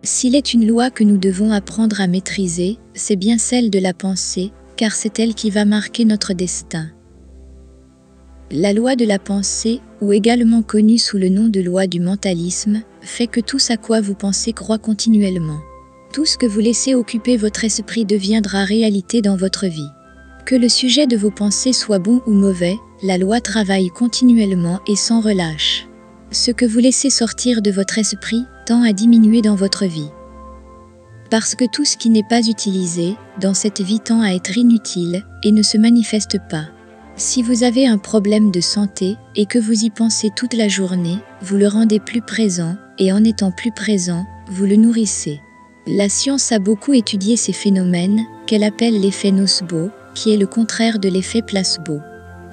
S'il est une loi que nous devons apprendre à maîtriser, c'est bien celle de la pensée, car c'est elle qui va marquer notre destin. La loi de la pensée, ou également connue sous le nom de loi du mentalisme, fait que tout ce à quoi vous pensez croît continuellement. Tout ce que vous laissez occuper votre esprit deviendra réalité dans votre vie. Que le sujet de vos pensées soit bon ou mauvais, la loi travaille continuellement et sans relâche. Ce que vous laissez sortir de votre esprit tend à diminuer dans votre vie. Parce que tout ce qui n'est pas utilisé dans cette vie tend à être inutile et ne se manifeste pas. Si vous avez un problème de santé et que vous y pensez toute la journée, vous le rendez plus présent et en étant plus présent, vous le nourrissez. La science a beaucoup étudié ces phénomènes qu'elle appelle l'effet nocebo, qui est le contraire de l'effet placebo.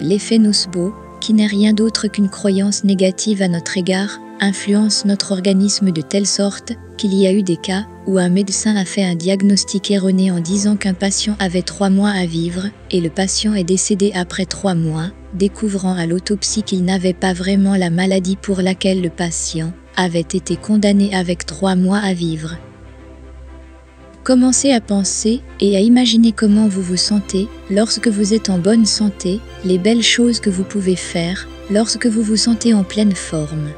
L'effet nocebo, qui n'est rien d'autre qu'une croyance négative à notre égard, influence notre organisme de telle sorte qu'il y a eu des cas où un médecin a fait un diagnostic erroné en disant qu'un patient avait 3 mois à vivre et le patient est décédé après 3 mois, découvrant à l'autopsie qu'il n'avait pas vraiment la maladie pour laquelle le patient avait été condamné avec 3 mois à vivre. Commencez à penser et à imaginer comment vous vous sentez lorsque vous êtes en bonne santé, les belles choses que vous pouvez faire lorsque vous vous sentez en pleine forme.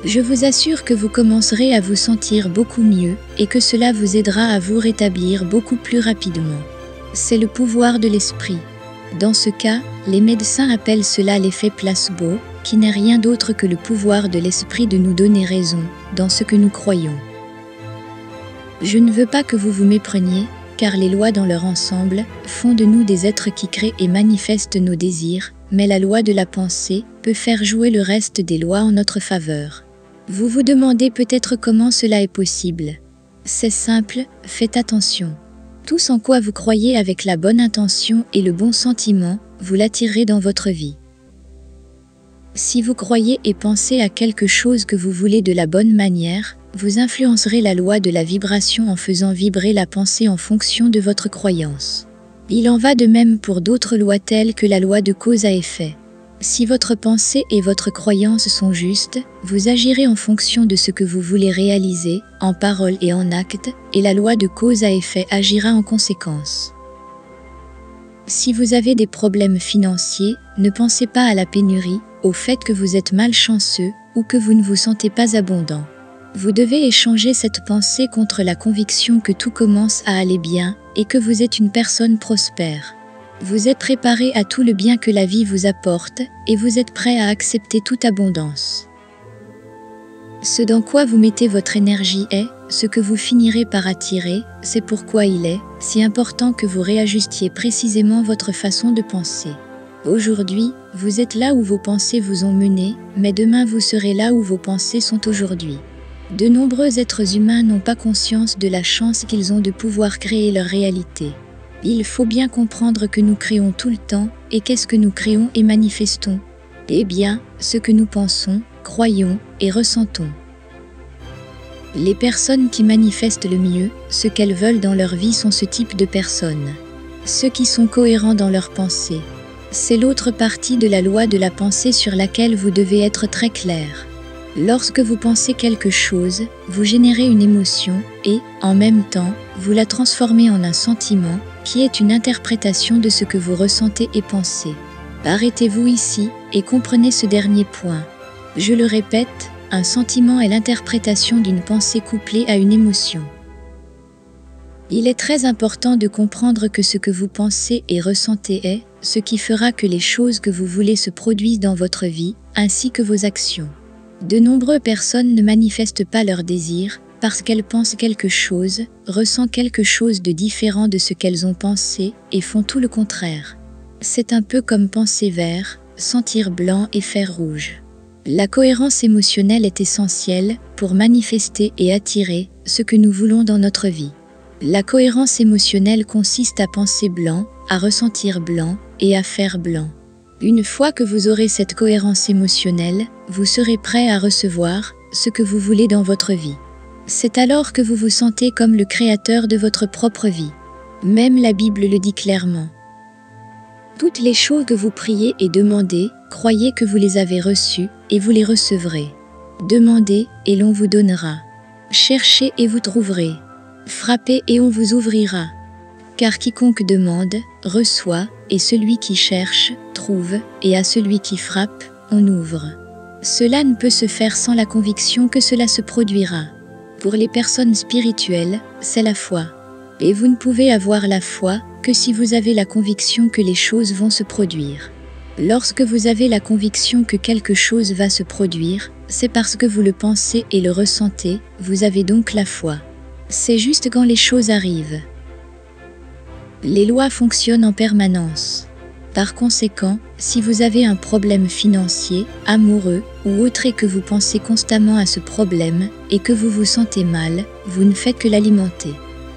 Je vous assure que vous commencerez à vous sentir beaucoup mieux et que cela vous aidera à vous rétablir beaucoup plus rapidement. C'est le pouvoir de l'esprit. Dans ce cas, les médecins appellent cela l'effet placebo, qui n'est rien d'autre que le pouvoir de l'esprit de nous donner raison dans ce que nous croyons. Je ne veux pas que vous vous mépreniez, car les lois dans leur ensemble font de nous des êtres qui créent et manifestent nos désirs, mais la loi de la pensée peut faire jouer le reste des lois en notre faveur. Vous vous demandez peut-être comment cela est possible. C'est simple, faites attention. Tout en quoi vous croyez avec la bonne intention et le bon sentiment, vous l'attirerez dans votre vie. Si vous croyez et pensez à quelque chose que vous voulez de la bonne manière, vous influencerez la loi de la vibration en faisant vibrer la pensée en fonction de votre croyance. Il en va de même pour d'autres lois telles que la loi de cause à effet. Si votre pensée et votre croyance sont justes, vous agirez en fonction de ce que vous voulez réaliser, en parole et en acte, et la loi de cause à effet agira en conséquence. Si vous avez des problèmes financiers, ne pensez pas à la pénurie, au fait que vous êtes malchanceux ou que vous ne vous sentez pas abondant. Vous devez échanger cette pensée contre la conviction que tout commence à aller bien et que vous êtes une personne prospère. Vous êtes préparé à tout le bien que la vie vous apporte et vous êtes prêt à accepter toute abondance. Ce dans quoi vous mettez votre énergie est ce que vous finirez par attirer, c'est pourquoi il est si important que vous réajustiez précisément votre façon de penser. Aujourd'hui, vous êtes là où vos pensées vous ont mené, mais demain vous serez là où vos pensées sont aujourd'hui. De nombreux êtres humains n'ont pas conscience de la chance qu'ils ont de pouvoir créer leur réalité. Il faut bien comprendre que nous créons tout le temps, et qu'est-ce que nous créons et manifestons? Eh bien, ce que nous pensons, croyons et ressentons. Les personnes qui manifestent le mieux, ce qu'elles veulent dans leur vie sont ce type de personnes. Ceux qui sont cohérents dans leurs pensées. C'est l'autre partie de la loi de la pensée sur laquelle vous devez être très clair. Lorsque vous pensez quelque chose, vous générez une émotion et, en même temps, vous la transformez en un sentiment, qui est une interprétation de ce que vous ressentez et pensez. Arrêtez-vous ici et comprenez ce dernier point. Je le répète, un sentiment est l'interprétation d'une pensée couplée à une émotion. Il est très important de comprendre que ce que vous pensez et ressentez est ce qui fera que les choses que vous voulez se produisent dans votre vie, ainsi que vos actions. De nombreuses personnes ne manifestent pas leurs désirs parce qu'elles pensent quelque chose, ressentent quelque chose de différent de ce qu'elles ont pensé et font tout le contraire. C'est un peu comme penser vert, sentir blanc et faire rouge. La cohérence émotionnelle est essentielle pour manifester et attirer ce que nous voulons dans notre vie. La cohérence émotionnelle consiste à penser blanc, à ressentir blanc et à faire blanc. Une fois que vous aurez cette cohérence émotionnelle, vous serez prêt à recevoir ce que vous voulez dans votre vie. C'est alors que vous vous sentez comme le créateur de votre propre vie. Même la Bible le dit clairement. Toutes les choses que vous priez et demandez, croyez que vous les avez reçues et vous les recevrez. Demandez et l'on vous donnera. Cherchez et vous trouverez. Frappez et on vous ouvrira. Car quiconque demande, reçoit, et celui qui cherche, trouve, et à celui qui frappe, on ouvre. Cela ne peut se faire sans la conviction que cela se produira. Pour les personnes spirituelles, c'est la foi. Et vous ne pouvez avoir la foi que si vous avez la conviction que les choses vont se produire. Lorsque vous avez la conviction que quelque chose va se produire, c'est parce que vous le pensez et le ressentez, vous avez donc la foi. C'est juste quand les choses arrivent. Les lois fonctionnent en permanence. Par conséquent, si vous avez un problème financier, amoureux ou autre et que vous pensez constamment à ce problème et que vous vous sentez mal, vous ne faites que l'alimenter.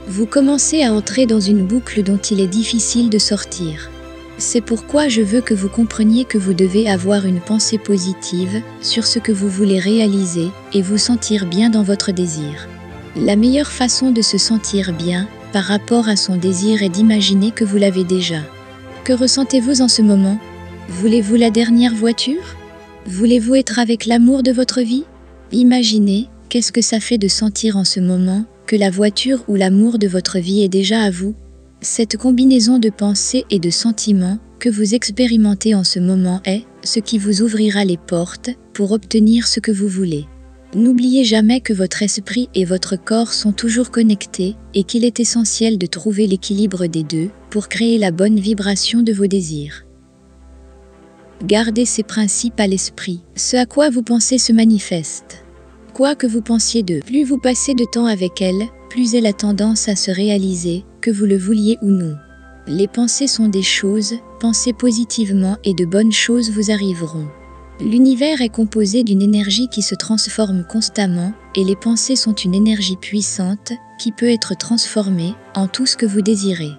Vous commencez à entrer dans une boucle dont il est difficile de sortir. C'est pourquoi je veux que vous compreniez que vous devez avoir une pensée positive sur ce que vous voulez réaliser et vous sentir bien dans votre désir. La meilleure façon de se sentir bien par rapport à son désir est d'imaginer que vous l'avez déjà. Que ressentez-vous en ce moment? Voulez-vous la dernière voiture? Voulez-vous être avec l'amour de votre vie? Imaginez, qu'est-ce que ça fait de sentir en ce moment que la voiture ou l'amour de votre vie est déjà à vous? Cette combinaison de pensées et de sentiments que vous expérimentez en ce moment est ce qui vous ouvrira les portes pour obtenir ce que vous voulez. N'oubliez jamais que votre esprit et votre corps sont toujours connectés et qu'il est essentiel de trouver l'équilibre des deux pour créer la bonne vibration de vos désirs. Gardez ces principes à l'esprit. Ce à quoi vous pensez se manifeste. Quoi que vous pensiez d'eux, plus vous passez de temps avec elle, plus elle a tendance à se réaliser, que vous le vouliez ou non. Les pensées sont des choses, pensez positivement et de bonnes choses vous arriveront. L'univers est composé d'une énergie qui se transforme constamment, et les pensées sont une énergie puissante qui peut être transformée en tout ce que vous désirez.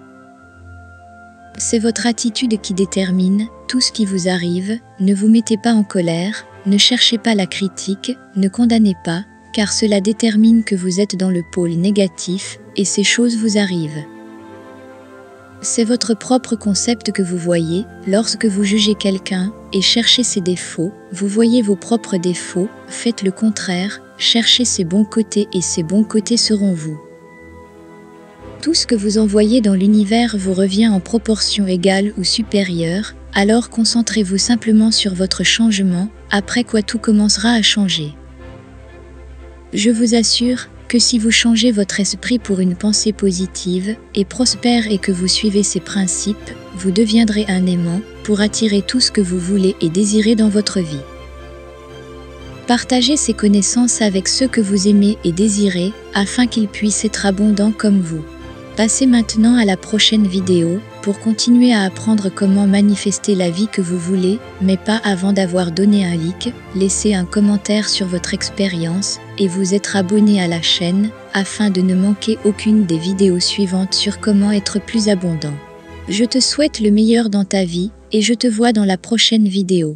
C'est votre attitude qui détermine tout ce qui vous arrive, ne vous mettez pas en colère, ne cherchez pas la critique, ne condamnez pas, car cela détermine que vous êtes dans le pôle négatif et ces choses vous arrivent. C'est votre propre concept que vous voyez lorsque vous jugez quelqu'un et cherchez ses défauts, vous voyez vos propres défauts, faites le contraire, cherchez ses bons côtés et ses bons côtés seront vous. Tout ce que vous envoyez dans l'univers vous revient en proportion égale ou supérieure, alors concentrez-vous simplement sur votre changement, après quoi tout commencera à changer. Je vous assure que si vous changez votre esprit pour une pensée positive et prospère et que vous suivez ces principes, vous deviendrez un aimant pour attirer tout ce que vous voulez et désirez dans votre vie. Partagez ces connaissances avec ceux que vous aimez et désirez afin qu'ils puissent être abondants comme vous. Passez maintenant à la prochaine vidéo pour continuer à apprendre comment manifester la vie que vous voulez, mais pas avant d'avoir donné un like, laissez un commentaire sur votre expérience et vous être abonné à la chaîne afin de ne manquer aucune des vidéos suivantes sur comment être plus abondant. Je te souhaite le meilleur dans ta vie et je te vois dans la prochaine vidéo.